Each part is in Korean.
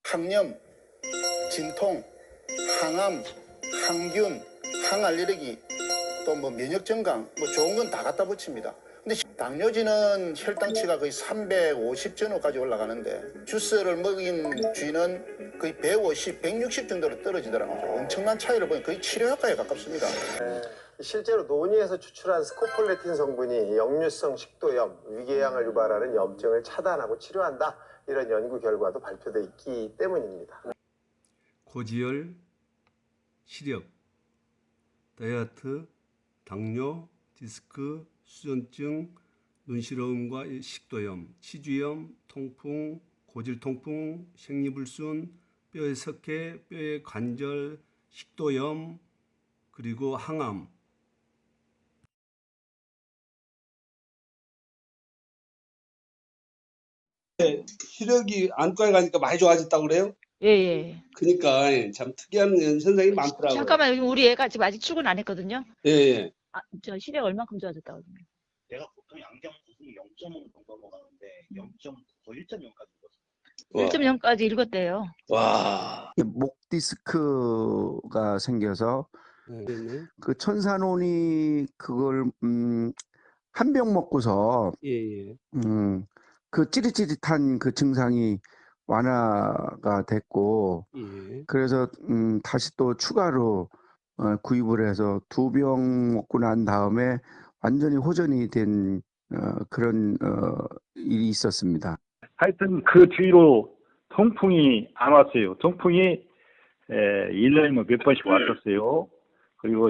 항염, 진통, 항암, 항균, 항알레르기, 또 뭐 면역 증강, 뭐 좋은 건 다 갖다 붙입니다. 근데 당뇨진은 혈당치가 거의 350 전후까지 올라가는데 주스를 먹인 쥐는 거의 150, 160 정도로 떨어지더라고요. 엄청난 차이를 보니 거의 치료 효과에 가깝습니다. 실제로 논의에서 추출한 스코폴레틴 성분이 역류성 식도염, 위궤양을 유발하는 염증을 차단하고 치료한다. 이런 연구 결과도 발표돼 있기 때문입니다. 고지혈, 시력, 다이어트, 당뇨, 디스크, 수전증, 눈시러움과 식도염, 치주염, 통풍, 고질 통풍, 생리불순, 뼈의 석회, 뼈의 관절, 식도염, 그리고 항암. 시력이 안과에 가니까 많이 좋아졌다고 그래요? 예, 예. 그러니까 참 특이한 현상이 많더라고요. 잠깐만, 요즘 우리 애가 지금 아직 출근 안 했거든요. 예, 예. 아, 저 시력 얼만큼 좋아졌다고 그러면? 내가 보통 양경 수준이 0.5 정도 먹었는데 0.9, 1.0까지 먹었어. 와. 1.0까지 읽었대요. 와. 목 디스크가 생겨서 네. 그 천산온이 그걸 한 병 먹고서 예, 예. 그 찌릿찌릿한 그 증상이 완화가 됐고 예. 그래서 다시 또 추가로 구입을 해서 2병 먹고 난 다음에 완전히 호전이 된 그런 일이 있었습니다. 하여튼 그 뒤로 통풍이 안 왔어요. 통풍이 1년이면 몇 번씩 왔었어요. 그리고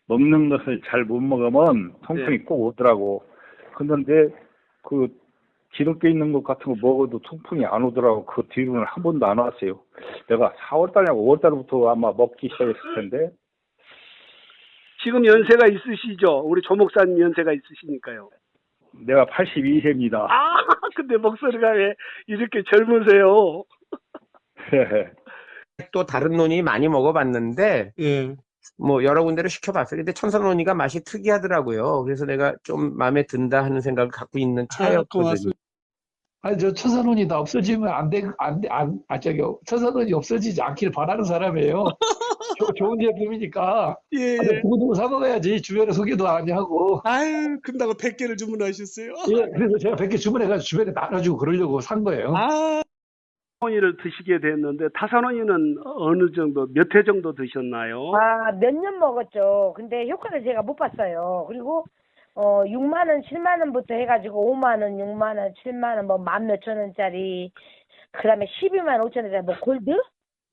먹는 것을 잘 못 먹으면 통풍이 네. 꼭 오더라고. 그런데 그 기름기 있는 것 같은 거 먹어도 통풍이 안 오더라고. 그 뒤로는 한 번도 안 왔어요. 내가 4월달이나 5월달부터 아마 먹기 시작했을 텐데. 지금 연세가 있으시죠? 우리 조 목사님 연세가 있으시니까요. 내가 82세입니다. 아, 근데 목소리가 왜 이렇게 젊으세요? 또 다른 논이 많이 먹어봤는데 예. 뭐 여러 군데로 시켜봤어요. 근데 천산논이가 맛이 특이하더라고요. 그래서 내가 좀 마음에 든다 하는 생각을 갖고 있는 차였거든요. 고맙습니다. 아니, 저 천산원이 다 없어지면 천산원이 없어지지 않기를 바라는 사람이에요. 좋은 제품이니까. 예, 아니, 예. 누구누구 사먹어야지. 주변에 소개도 많이 하고. 아유, 근다고 100개를 주문하셨어요? 예, 그래서 제가 100개 주문해가지고 주변에 나눠주고 그러려고 산 거예요. 아, 타산원이를 드시게 됐는데 타산원이는 어느 정도, 몇 회 정도 드셨나요? 아, 몇 년 먹었죠. 근데 효과를 제가 못 봤어요. 그리고 6만 원, 7만 원부터 해가지고 5만 원, 6만 원, 7만 원, 뭐 만 몇천 원짜리, 그다음에 12만 5천 원짜리 뭐 골드?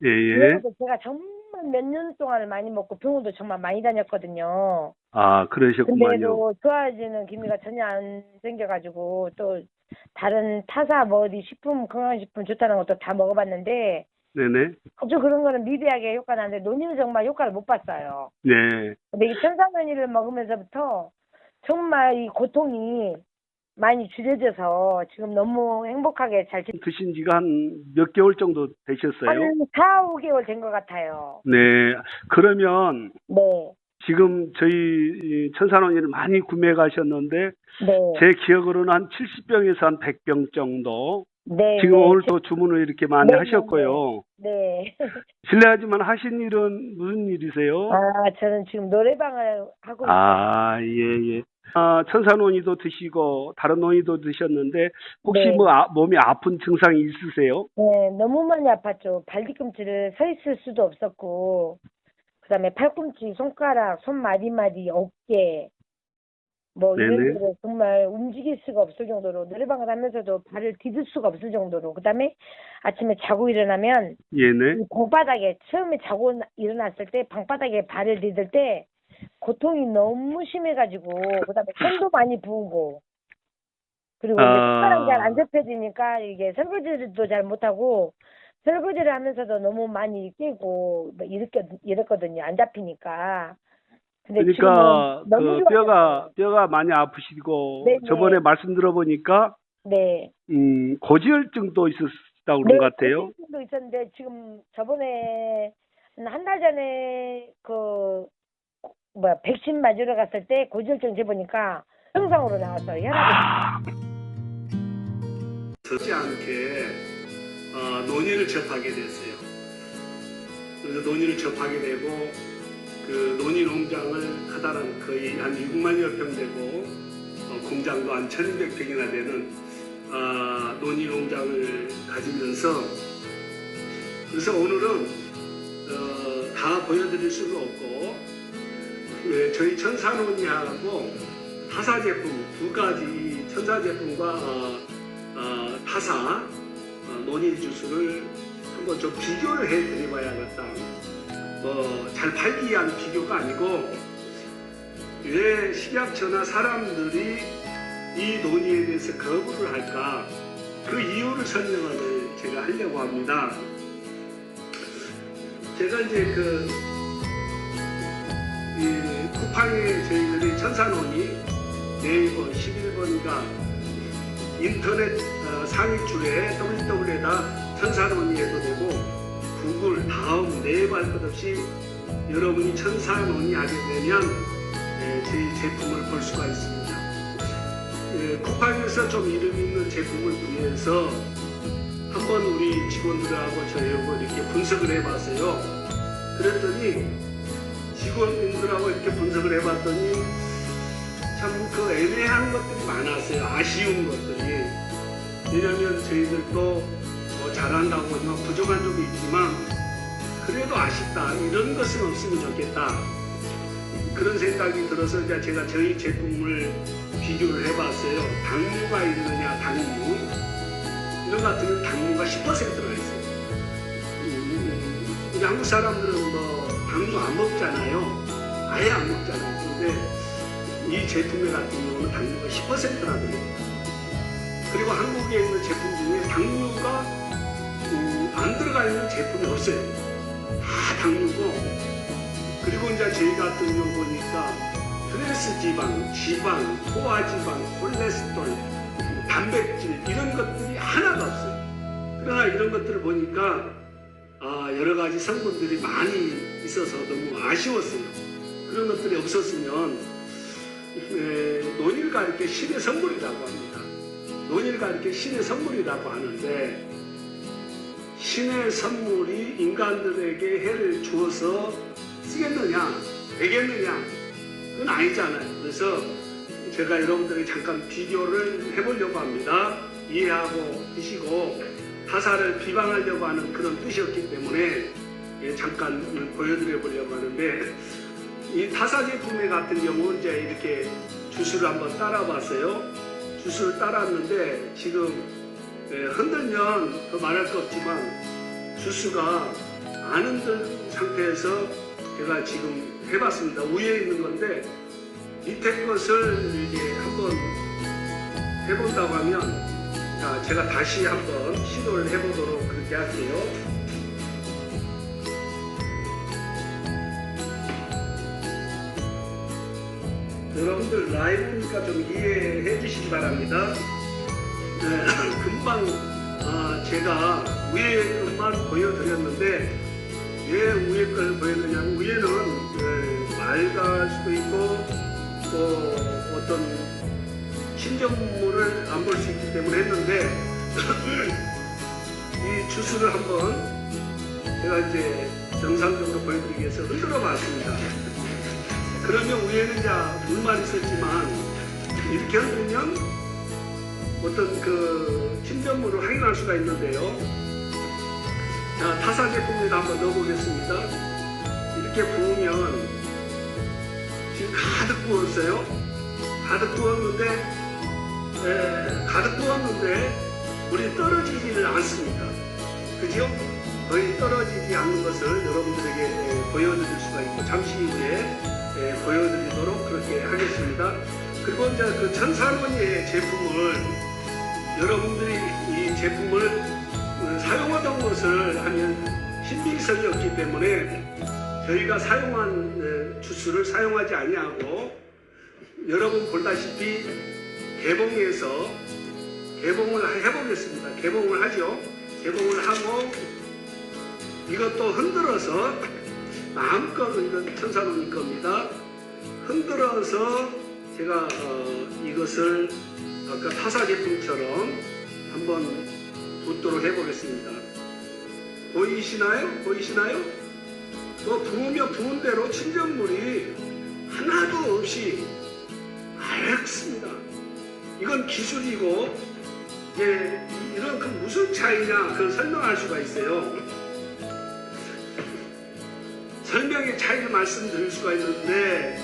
예, 예. 그래서 제가 정말 몇 년 동안을 많이 먹고 병원도 정말 많이 다녔거든요. 아, 그러셨구만요. 근데도 좋아지는 기미가 전혀 안 생겨가지고 또 다른 타사 뭐 어디 식품 건강식품 좋다는 것도 다 먹어봤는데 네네. 아주 그런 거는 미비하게 효과 나는데 논의는 정말 효과를 못 봤어요. 네. 근데 이 천상논의를 먹으면서부터 정말 이 고통이 많이 줄여져서 지금 너무 행복하게 잘 드신 지가 한 몇 개월 정도 되셨어요? 한 4, 5개월 된 것 같아요. 네. 그러면 네. 지금 저희 천산원이를 많이 구매해 가셨는데 네. 제 기억으로는 한 70병에서 한 100병 정도. 네. 지금 네. 오늘 또 주문을 이렇게 많이 네, 하셨고요. 네. 실례하지만 하신 일은 무슨 일이세요? 아, 저는 지금 노래방을 하고 있어요. 아, 예, 예. 아, 천산원이도 드시고 다른 논이도 드셨는데 혹시 네. 뭐 몸이 아픈 증상이 있으세요? 네, 너무 많이 아팠죠. 발뒤꿈치를 서 있을 수도 없었고, 그다음에 팔꿈치, 손가락, 손마디마디, 어깨, 뭐 이런 네네. 데를 정말 움직일 수가 없을 정도로 노래방을 하면서도 발을 디딜 수가 없을 정도로 그다음에 아침에 자고 일어나면 예네. 이 방바닥에 처음에 자고 일어났을 때 방바닥에 발을 디딜 때 고통이 너무 심해가지고 그다음에 손도 많이 부으고 그리고 이제 손가락이 잘 안 접혀지니까 이게 설거지도 잘 못하고 설거지를 하면서도 너무 많이 깨고 뭐 이랬거든요. 안 잡히니까. 근데 그러니까 지금은 너무 그 좋아졌어요. 뼈가 많이 아프시고 네네. 저번에 말씀 들어보니까 네. 고지혈증도 있었다고 그런 것 같아요. 고지혈증도 있었는데 지금 저번에 한 달 전에 백신 맞으러 갔을 때 고지혈증 재보니까 정상으로 나와서 혈압이 듣지 않게 논의를 접하게 됐어요. 그래서 논의를 접하게 되고 그 논의 농장을 하다는 거의 한 6만여 평 되고 공장도 한 1,200평이나 되는 논의 농장을 가지면서 그래서 오늘은 다 보여드릴 수는 없고 저희 천사논이하고 타사 제품 두 가지 천사 제품과 타사 논의 주스를 한번 좀 비교를 해드려봐야겠다. 잘 팔기 위한 비교가 아니고 왜 식약처나 사람들이 이 논의에 대해서 거부를 할까 그 이유를 설명을 제가 하려고 합니다. 제가 이제 이 쿠팡에 저희들이 천사논의 네이버 11번가 인터넷 상위줄에 www.에다 천사논의해도 되고 구글 다음 네이버 할 것 없이 여러분이 천사논의 하게 되면 저희 제품을 볼 수가 있습니다. 쿠팡에서 좀 이름 있는 제품을 구해서 한번 우리 직원들하고 저희하고 이렇게 분석을 해봤어요. 그랬더니 직원들하고 이렇게 분석을 해봤더니 참 그 애매한 것들이 많았어요. 아쉬운 것들이. 왜냐하면 저희들도 잘한다고 하지만 부족한 점이 있지만 그래도 아쉽다. 이런 것은 없으면 좋겠다. 그런 생각이 들어서 이제 제가 저희 제품을 비교를 해봤어요. 당류가 있느냐, 당류. 이런 것 같으면 당류가 10% 들어있어요. 우리 한국 사람들은 당류 안 먹잖아요. 아예 안 먹잖아요. 근데 이 제품 같은 경우는 당류가 10%나 들어요. 그리고 한국에 있는 제품 중에 당류가 안 들어가 있는 제품이 없어요. 다 당류고, 그리고 이제 저희 같은 경우 보니까 트랜스 지방, 포화지방, 콜레스테롤, 단백질 이런 것들이 하나도 없어요. 그러나 이런 것들을 보니까 여러 가지 성분들이 많이 있어서 너무 아쉬웠어요. 그런 것들이 없었으면 논일과 이렇게 신의 선물이라고 합니다. 논일과 이렇게 신의 선물이라고 하는데 신의 선물이 인간들에게 해를 주어서 쓰겠느냐, 되겠느냐, 그건 아니잖아요. 그래서 제가 여러분들에게 잠깐 비교를 해보려고 합니다. 이해하고 드시고 타사를 비방하려고 하는 그런 뜻이었기 때문에 잠깐 보여드려 보려고 하는데 이 타사 제품 같은 경우 이제 이렇게 주스를 한번 따라봤어요. 주스를 따랐는데 지금 흔들면 더 말할 거 없지만 주스가 안 흔든 상태에서 제가 지금 해봤습니다. 위에 있는 건데 밑에 것을 이제 한번 해본다고 하면 자, 제가 다시 한번 시도를 해보도록 그렇게 할게요. 여러분들 라이브니까 좀 이해해 주시기 바랍니다. 금방 제가 위에 것만 보여드렸는데 왜 위에 걸 보였느냐면 위에는 맑을 수도 있고 또 어떤 신정물을 안 볼 수 있기 때문에 했는데 이 주스를 한번 제가 이제 정상적으로 보여드리기 위해서 흔들어 봤습니다. 그러면 위에는 이제 물만 있었지만 이렇게 흔들면 어떤 그 침전물을 확인할 수가 있는데요. 자, 타사 제품에다 한번 넣어보겠습니다. 이렇게 부으면 지금 가득 부었어요. 가득 부었는데 물이 떨어지지를 않습니다. 그죠? 거의 떨어지지 않는 것을 여러분들에게 보여드릴 수가 있고 잠시 후에 보여드리도록 그렇게 하겠습니다. 그리고 이제 그 천사논의 제품을 여러분들이 이 제품을 사용하던 것을 하면 신빙성이 없기 때문에 저희가 사용한 주스를 사용하지 아니하고 여러분 볼다시피 개봉해서 개봉을 해보겠습니다. 개봉을 하죠. 개봉을 하고 이것도 흔들어서 마음껏 이건 천사논의 겁니다. 흔들어서 제가 이것을 아까 타사 제품처럼 한번 붓도록 해보겠습니다. 보이시나요? 보이시나요? 또 부으면 부은 대로 침전물이 하나도 없이 맑습니다. 이건 기술이고 이런 그 무슨 차이냐 그걸 설명할 수가 있어요. 설명의 차이를 말씀드릴 수가 있는데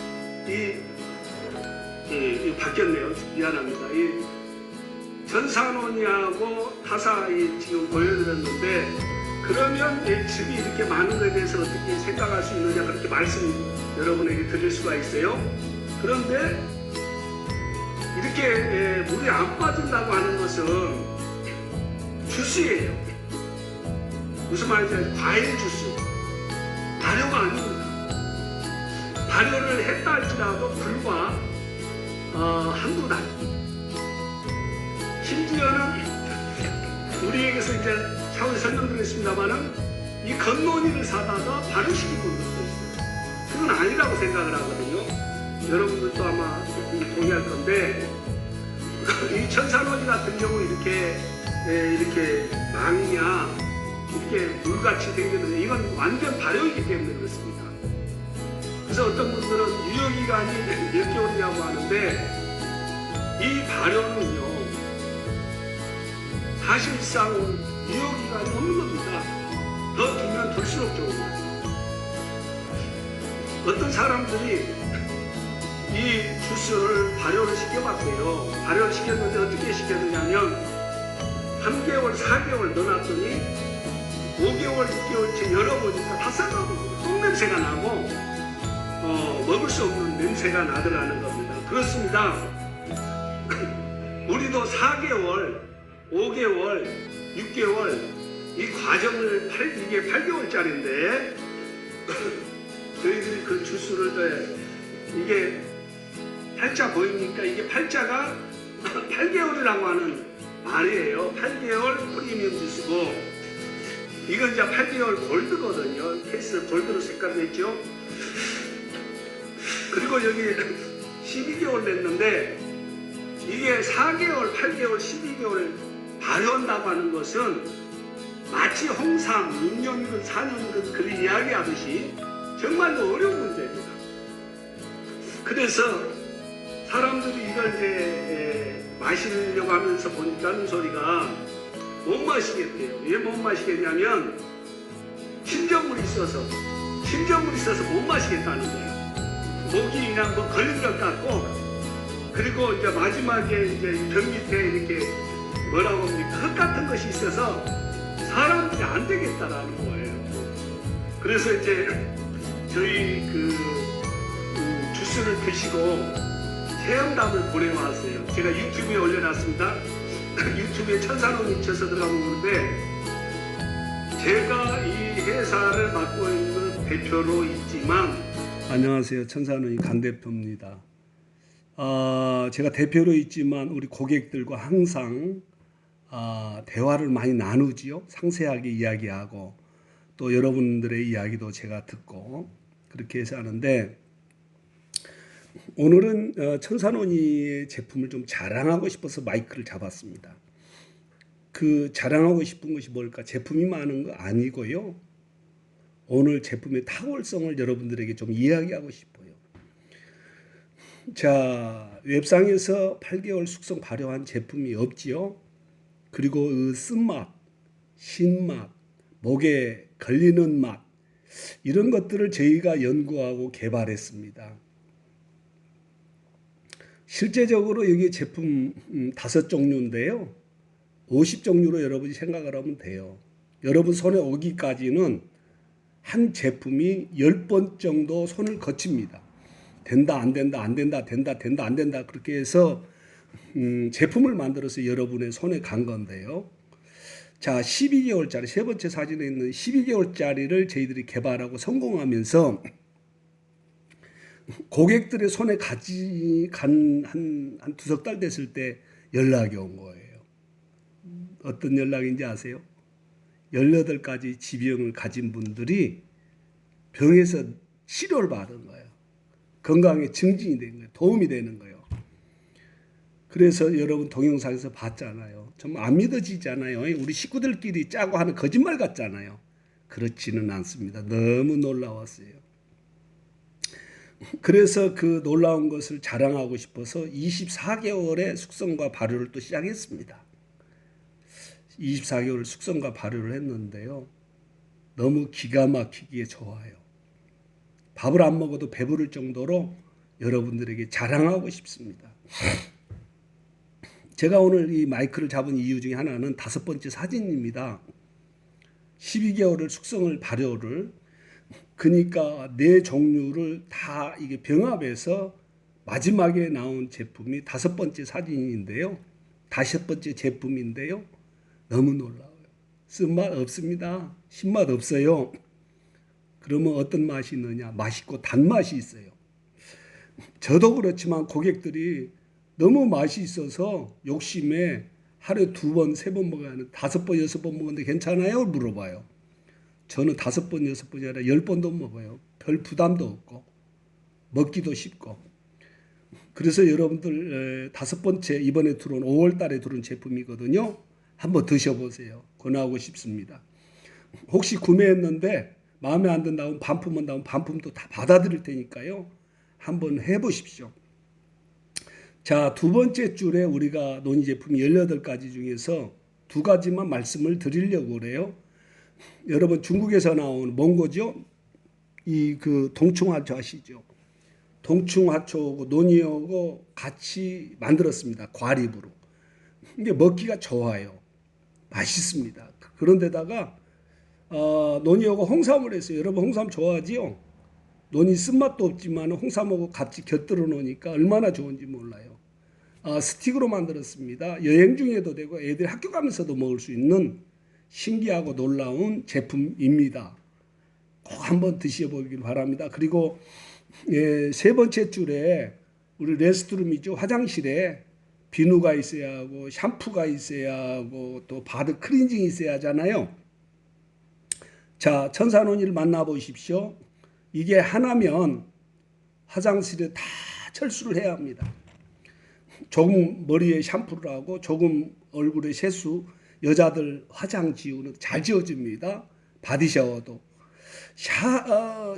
이 바뀌었네요. 미안합니다. 이 전산원이하고 타사 지금 보여드렸는데 그러면 즙이 이렇게 많은 것에 대해서 어떻게 생각할 수 있느냐 그렇게 말씀 여러분에게 드릴 수가 있어요. 그런데 이렇게 물이 안 빠진다고 하는 것은 주스예요. 무슨 말인지 과일 주스. 발효가 아닙니다. 발효를 했다 할지라도 불과 한두 달. 심지어는 우리에게서 이제 차후에 설명드리겠습니다만은 이 건노니를 사다가 발효시킨 분들도 있어요. 그건 아니라고 생각을 하거든요. 여러분들도 아마 동의할 건데 이 천산오니 같은 경우 이렇게 망이냐 이렇게 물같이 생기느냐 이건 완전 발효이기 때문에 그렇습니다. 그래서 어떤 분들은 유효기간이 몇 개월이냐고 하는데 이 발효는요 사실상 유효기간이 없는 겁니다. 더 두면 둘수록 좋은 거예요. 어떤 사람들이 이 주스를 발효를 시켜봤어요. 발효를 시켰는데 어떻게 시켰느냐면 3개월, 4개월 넣어놨더니 5개월, 6개월째 열어보니까 다 썩어버려요. 똥냄새가 나고 먹을 수 없는 냄새가 나더라는 겁니다. 그렇습니다. 우리도 4개월, 5개월, 6개월 이 과정을 이게 8개월짜리인데 저희들이 그 주스를 이게 팔자 보입니까? 이게 팔자가 8개월이라고 하는 말이에요. 8개월 프리미엄 주스고 이건 이제 8개월 골드거든요. 케이스 골드로 색깔 냈죠. 그리고 여기 12개월 냈는데 이게 4개월, 8개월, 12개월 발효한다고 하는 것은 마치 홍삼 6년이든 4년이든 그런 이야기하듯이 정말로 어려운 문제입니다. 그래서 사람들이 이걸 이제 마시려고 하면서 보니까 하는 소리가 못 마시겠대요. 왜 못 마시겠냐면 침전물이 있어서 못 마시겠다는 거예요. 목이 그냥 뭐 걸린 것 같고 그리고 이제 마지막에 이제 벽 밑에 이렇게 뭐라고 합니까? 흙 같은 것이 있어서 사람들이 안 되겠다라는 거예요. 그래서 이제 저희 주스를 드시고 체험담을 보내왔어요. 제가 유튜브에 올려놨습니다. 유튜브에 천산원이 쳐서 들어가 보는데 제가 이 회사를 맡고 있는 대표로 있지만 안녕하세요. 천산원이 강 대표입니다. 제가 대표로 있지만 우리 고객들과 항상 대화를 많이 나누지요. 상세하게 이야기하고 또 여러분들의 이야기도 제가 듣고 그렇게 해서 하는데 오늘은 천산원이의 제품을 좀 자랑하고 싶어서 마이크를 잡았습니다. 그 자랑하고 싶은 것이 뭘까? 제품이 많은 거 아니고요. 오늘 제품의 탁월성을 여러분들에게 좀 이야기하고 싶어요. 자, 웹상에서 8개월 숙성 발효한 제품이 없지요. 그리고 그 쓴맛, 신맛, 목에 걸리는 맛 이런 것들을 저희가 연구하고 개발했습니다. 실제적으로 여기 제품 5종류인데요. 50종류로 여러분이 생각을 하면 돼요. 여러분 손에 오기까지는 한 제품이 10번 정도 손을 거칩니다. 된다, 안 된다, 안 된다, 된다, 된다, 안 된다. 그렇게 해서 제품을 만들어서 여러분의 손에 간 건데요. 자, 12개월짜리, 세 번째 사진에 있는 12개월짜리를 저희들이 개발하고 성공하면서 고객들의 손에 한 두석 달 됐을 때 연락이 온 거예요. 어떤 연락인지 아세요? 18가지 지병을 가진 분들이 병에서 치료를 받은 거예요. 건강에 증진이 된 거예요. 도움이 되는 거예요. 그래서 여러분 동영상에서 봤잖아요. 정말 안 믿어지잖아요. 우리 식구들끼리 짜고 하는 거짓말 같잖아요. 그렇지는 않습니다. 너무 놀라웠어요. 그래서 그 놀라운 것을 자랑하고 싶어서 24개월의 숙성과 발효를 또 시작했습니다. 24개월 숙성과 발효를 했는데요. 너무 기가 막히기에 좋아요. 밥을 안 먹어도 배부를 정도로 여러분들에게 자랑하고 싶습니다. 제가 오늘 이 마이크를 잡은 이유 중에 하나는 5번째 사진입니다. 12개월을 숙성을 발효를 그러니까 4종류를 다 이게 병합해서 마지막에 나온 제품이 5번째 사진인데요. 5번째 제품인데요. 너무 놀라워요. 쓴맛 없습니다. 신맛 없어요. 그러면 어떤 맛이 있느냐? 맛있고 단맛이 있어요. 저도 그렇지만 고객들이 너무 맛이 있어서 욕심에 하루에 2번, 3번 먹어야 하는 5번, 6번 먹었는데 괜찮아요? 물어봐요. 저는 5번, 6번이 아니라 10번도 먹어요. 별 부담도 없고 먹기도 쉽고. 그래서 여러분들 5번째 이번에 들어온 5월 달에 들어온 제품이거든요. 한번 드셔보세요. 권하고 싶습니다. 혹시 구매했는데 마음에 안 든다면 반품은 나오면 반품도 다 받아드릴 테니까요. 한번 해보십시오. 자, 2번째 줄에 우리가 논의 제품이 18가지 중에서 2가지만 말씀을 드리려고 그래요. 여러분 중국에서 나온 몽고죠? 이 그 동충하초 아시죠? 동충하초하고 논이하고 같이 만들었습니다. 과립으로. 이게 먹기가 좋아요. 맛있습니다. 그런데다가 논이하고 홍삼을 했어요. 여러분 홍삼 좋아하지요? 논이 쓴맛도 없지만 홍삼하고 같이 곁들여 놓으니까 얼마나 좋은지 몰라요. 스틱으로 만들었습니다. 여행 중에도 되고 애들 학교 가면서도 먹을 수 있는 신기하고 놀라운 제품입니다. 꼭 한번 드셔보길 바랍니다. 그리고 3번째 줄에 우리 레스트룸이죠. 화장실에 비누가 있어야 하고 샴푸가 있어야 하고 또 바드 클렌징이 있어야 하잖아요. 자, 천사논이를 만나보십시오. 이게 하나면 화장실에 다 철수를 해야 합니다. 조금 머리에 샴푸를 하고 조금 얼굴에 세수, 여자들 화장 지우는 잘 지워집니다. 바디샤워도.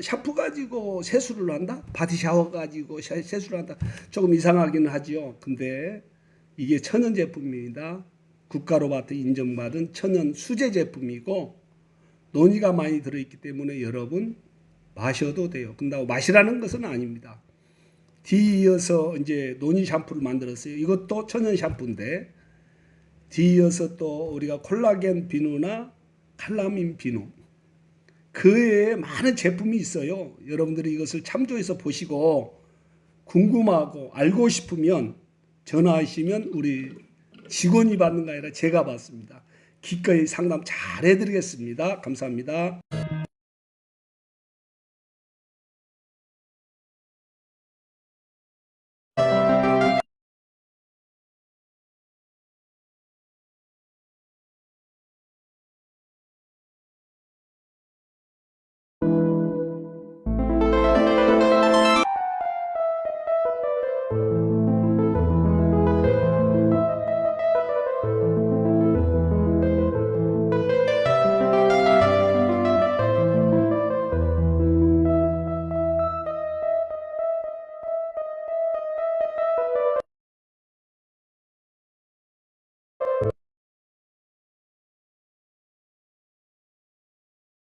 샴푸 가지고 세수를 한다? 바디샤워 가지고 세수를 한다? 조금 이상하기는 하지요. 근데 이게 천연 제품입니다. 국가로부터 인정받은 천연 수제 제품이고 논이가 많이 들어있기 때문에 여러분 마셔도 돼요. 근데 마시라는 것은 아닙니다. 뒤이어서 이제 논이 샴푸를 만들었어요. 이것도 천연 샴푸인데 뒤이어서 또 우리가 콜라겐 비누나 칼라민 비누 그 외에 많은 제품이 있어요. 여러분들이 이것을 참조해서 보시고 궁금하고 알고 싶으면 전화하시면 우리 직원이 받는 거 아니라 제가 받습니다. 기꺼이 상담 잘 해드리겠습니다. 감사합니다.